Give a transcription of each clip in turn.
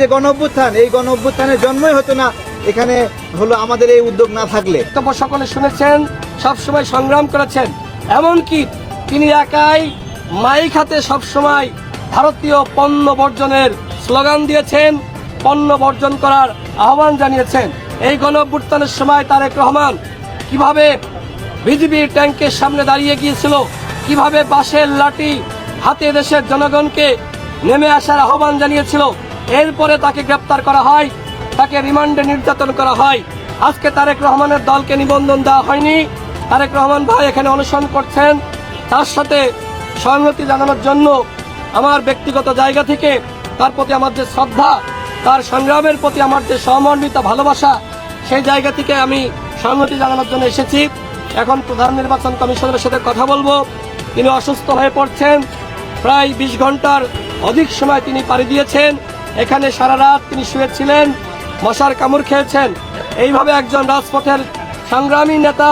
যে গণঅভ্যুত্থান, এই গণঅভ্যুত্থানের জন্মই হতো না এখানে হলো আমাদের এই উদ্যোগ না থাকলে। সকলে শুনেছেন, সবসময় সংগ্রাম করেছেন, এমনকি তিনি একাই মাইক হাতে সবসময় ভারতীয় পণ্য বর্জনের স্লোগান দিয়েছেন, পণ্য বর্জন করার আহ্বান জানিয়েছেন। এই গণঅভ্যুত্থানের সময় তারেক রহমান কিভাবে বিজিবির ট্যাঙ্কের সামনে দাঁড়িয়ে গিয়েছিল, কিভাবে বাঁশের লাঠি হাতে দেশের জনগণকে নেমে আসার আহ্বান জানিয়েছিল। এরপরে তাকে গ্রেপ্তার করা হয়, তাকে রিমান্ডে নির্যাতন করা হয়। আজকে তারেক রহমানের দলকে নিবন্ধন দেওয়া হয়নি। তারেক রহমান ভাই এখানে অনশন করছেন, তার সাথে সংহতি জানানোর জন্য আমার ব্যক্তিগত জায়গা থেকে তার প্রতি আমার যে শ্রদ্ধা, তার সংগ্রামের প্রতি আমার যে সমর্মিত ভালোবাসা, সেই জায়গা থেকে আমি সংহতি জানানোর জন্য এসেছি। এখন প্রধান নির্বাচন কমিশনের সাথে কথা বলবো। তিনি অসুস্থ হয়ে পড়ছেন, প্রায় 20 ঘন্টার অধিক সময় তিনি পাড়ি দিয়েছেন। এখানে সারা রাত তিনি শুয়েছিলেন, মশার কামড় খেয়েছেন। এইভাবে একজন রাজপথের সংগ্রামী নেতা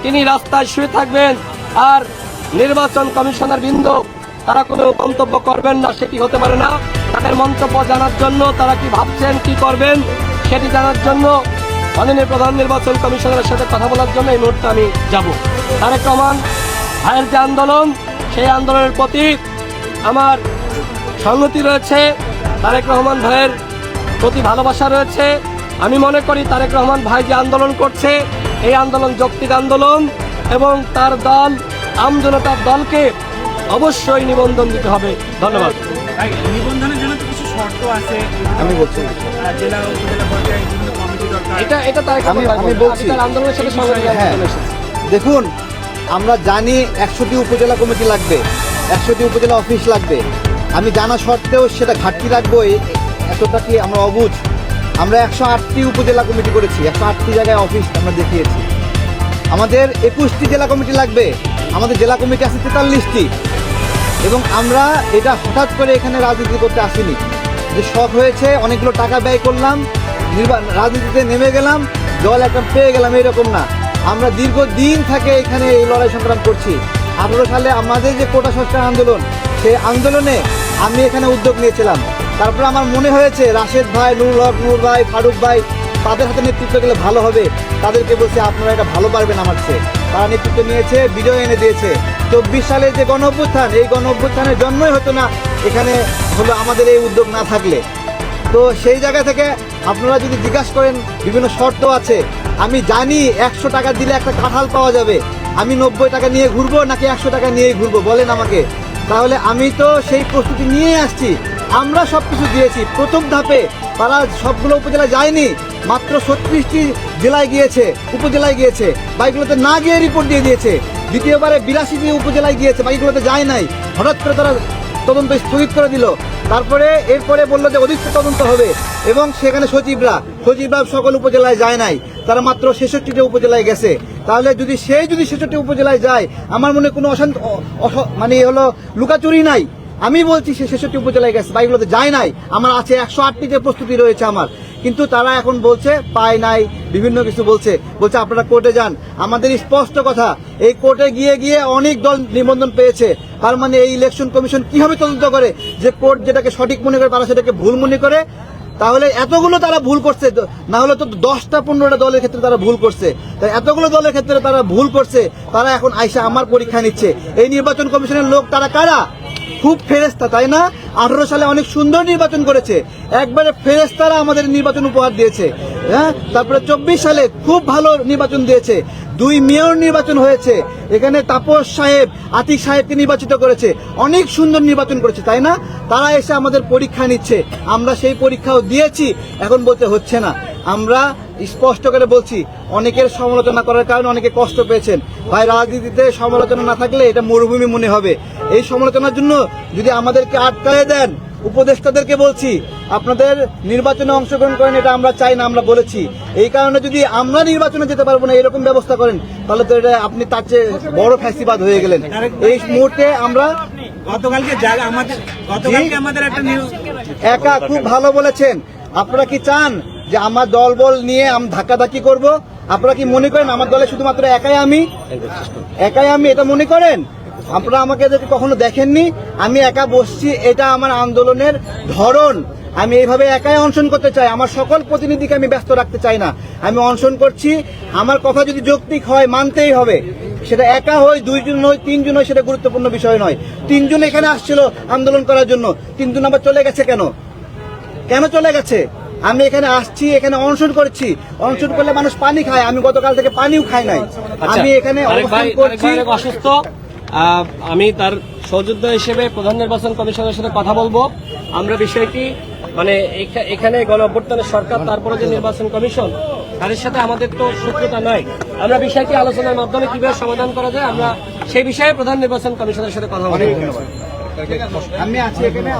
তিনি রাস্তায় শুয়ে থাকবেন আর নির্বাচন কমিশনার বৃন্দ তারা কোনো মন্তব্য করবেন না, সেটি হতে পারে না। তাদের মন্তব্য জানার জন্য, তারা কি ভাবছেন, কি করবেন সেটি জানার জন্য মাননীয় প্রধান নির্বাচন কমিশনারের সাথে কথা বলার জন্য এই মুহূর্তে আমি যাব। তারেক রহমান ভাইয়ের যে আন্দোলন, সেই আন্দোলনের প্রতি আমার সংহতি রয়েছে, তারেক রহমান ভাইয়ের প্রতি ভালোবাসা রয়েছে। আমি মনে করি তারেক রহমান ভাই যে আন্দোলন করছে, এই আন্দোলন যৌক্তিক আন্দোলন এবং তার দল আমজনতার দলকে অবশ্যই নিবন্ধন দিতে হবে। ধন্যবাদ। নিবন্ধনের জন্য তো কিছু শর্ত আছে, আমি বলছি জেলা উপজেলা পর্যায়ে বিভিন্ন কমিটি দরকার। এটা তারেক আমি বলছি তার আন্দোলনের সাথে সংগতি হ্যাঁ, দেখুন আমরা জানি 100টি উপজেলা কমিটি লাগবে, 100টি উপজেলা অফিস লাগবে। আমি জানা সত্ত্বেও সেটা ঘাটতি রাখবো এতটা কি আমরা অবুঝ? আমরা 108টি উপজেলা কমিটি করেছি, 108টি জায়গায় অফিস আমরা দেখিয়েছি। আমাদের 21টি জেলা কমিটি লাগবে, আমাদের জেলা কমিটি আছে 43টি। এবং আমরা এটা হঠাৎ করে এখানে রাজনীতি করতে আসিনি, যে শখ হয়েছে অনেকগুলো টাকা ব্যয় করলাম, রাজনীতিতে নেমে গেলাম, দল একটা পেয়ে গেলাম, এরকম না। আমরা দীর্ঘদিন থেকে এখানে এই লড়াই সংগ্রাম করছি। 18 সালে আমাদের যে কোটা সংস্কার আন্দোলন, সেই আন্দোলনে আমি এখানে উদ্যোগ নিয়েছিলাম। তারপরে আমার মনে হয়েছে রাশেদ ভাই, নুরুল হক, নূর ভাই, ফারুক ভাই, তাদের হাতে নেতৃত্ব গেলে ভালো হবে। তাদেরকে বলছে আপনারা এটা ভালো পারবেন আমার চেয়ে। তারা নেতৃত্ব নিয়েছে, বিজয় এনে দিয়েছে। 24 সালে যে গণঅভ্যুত্থান, এই গণঅভ্যুত্থানের জন্মই হতো না এখানে হলো আমাদের এই উদ্যোগ না থাকলে। তো সেই জায়গা থেকে আপনারা যদি জিজ্ঞাসা করেন, বিভিন্ন শর্ত আছে। আমি জানি 100 টাকা দিলে একটা কাঁঠাল পাওয়া যাবে। আমি 90 টাকা নিয়ে ঘুরবো নাকি 100 টাকা নিয়েই ঘুরবো বলেন আমাকে? তাহলে আমি তো সেই প্রস্তুতি নিয়ে আসছি। আমরা সব কিছু দিয়েছি। প্রথম ধাপে তারা সবগুলো উপজেলা যায়নি, মাত্র 36টি জেলায় গিয়েছে, উপজেলায় গিয়েছে, বাকিগুলোতে না গিয়ে রিপোর্ট দিয়ে দিয়েছে। দ্বিতীয়বারে 82টি উপজেলায় গিয়েছে, বাকিগুলোতে যায় নাই। হঠাৎ করে তারা তদন্ত স্থগিত করে দিল। তারপরে এরপরে বললো যে অধিক তদন্ত হবে, এবং সেখানে সচিবরা সকল উপজেলায় যায় নাই, তারা মাত্র 66টি উপজেলায় গেছে। তাহলে যদি 66টি উপজেলায় যায়, আমার মনে কোনো মানে হলো লুকাচুরি নাই। আমি বলছি সে 66টি উপজেলায় গেছে, বাকিগুলোতে যায় নাই। আমার আছে 108টি যে প্রস্তুতি রয়েছে আমার। কিন্তু তারা এখন বলছে পায় নাই, বিভিন্ন কিছু বলছে আপনারা কোর্টে যান। আমাদের স্পষ্ট কথা, এই কোর্টে গিয়ে অনেক দল নিবন্ধন পেয়েছে। তার মানে এই ইলেকশন কমিশন কিভাবে তদন্ত করে যে কোর্ট যেটাকে সঠিক মনে করে তারা সেটাকে ভুল মনে করে? তাহলে এতগুলো তারা ভুল করছে, না হলে তো 10টা-15টা দলের ক্ষেত্রে তারা ভুল করছে। তাই এতগুলো দলের ক্ষেত্রে তারা ভুল করছে, তারা এখন আইসা আমার পরীক্ষা নিচ্ছে। এই নির্বাচন কমিশনের লোক তারা কারা? খুব ফেরেস্তা, তাই না? 18 সালে অনেক সুন্দর নির্বাচন করেছে, একবারে ফেরেস্তারা আমাদের নির্বাচন উপহার দিয়েছে। হ্যাঁ, তারপরে 24 সালে খুব ভালো নির্বাচন দিয়েছে, 2 মেয়র নির্বাচন হয়েছে। এখানে তাপস সাহেব, আতিক সাহেবকে নির্বাচিত করেছে, অনেক সুন্দর নির্বাচন করেছে, তাই না? তারা এসে আমাদের পরীক্ষা নিচ্ছে, আমরা সেই পরীক্ষাও দিয়েছি। এখন বলতে হচ্ছে না। আমরা স্পষ্ট করে বলছি, অনেকের সমালোচনা করার কারণে অনেকে কষ্ট পেয়েছেন। ভাই, রাজনীতিতে সমালোচনা না থাকলে এটা মরুভূমি মনে হবে। এই সমালোচনার জন্য যদি আমাদেরকে আটকায়ে দেন, উপদেষ্টাদেরকে বলছি আপনাদের নির্বাচনে অংশগ্রহণ করেন, এটা আমরা চাই না, আমরা বলেছি। এই কারণে যদি আমরা নির্বাচনে যেতে পারবো না এরকম ব্যবস্থা করেন, তাহলে তো এটা আপনি তার চেয়ে বড় ফ্যাসিবাদ হয়ে গেলেন। এই মুহূর্তে আমরা গতকালকে আমাদের একটা নিউজ একা খুব ভালো বলেছেন। আপনারা কি চান যে আমার দল বল নিয়ে আমি ধাক্কাধাক্কি করব? আপনারা কি মনে করেন আমার দলে শুধুমাত্র একাই আমি এটা মনে করেন? আপনারা আমাকে কখনো দেখেননি? আমি একা বসছি, এটা আমার আন্দোলনের ধরন। আমি এইভাবে একাই অনশন করতে চাই, আমার সকল প্রতিনিধিকে আমি ব্যস্ত রাখতে চাই না। আমি অনশন করছি, আমার কথা যদি যৌক্তিক হয় মানতেই হবে। সেটা একা হয়, দুইজন হয়, তিনজন হয়, সেটা গুরুত্বপূর্ণ বিষয় নয়। তিনজন এখানে আসছিল আন্দোলন করার জন্য, তিনজন আবার চলে গেছে কেন? কেন চলে গেছে? আমি এখানে আসছি, এখানে অনশন করছি। অনশন করলে মানুষ পানি খায়, আমি গতকাল থেকে পানিও খাই নাই। আমি এখানে অবস্থান করছি। অসুস্থ, আমি তার সহযোদ্ধা হিসেবে প্রধান নির্বাচন কমিশনের সাথে কথা বলবো। আমরা বিষয়টি মানে এখানে গণ অভ্যুত্থানের সরকার, তারপরে যে নির্বাচন কমিশন, তাদের সাথে আমাদের তো শত্রুতা নাই। আমরা বিষয়টি আলোচনার মাধ্যমে কিভাবে সমাধান করা যায়, আমরা সেই বিষয়ে প্রধান নির্বাচন কমিশনের সাথে কথা বলবো। আমি আছি এখানে।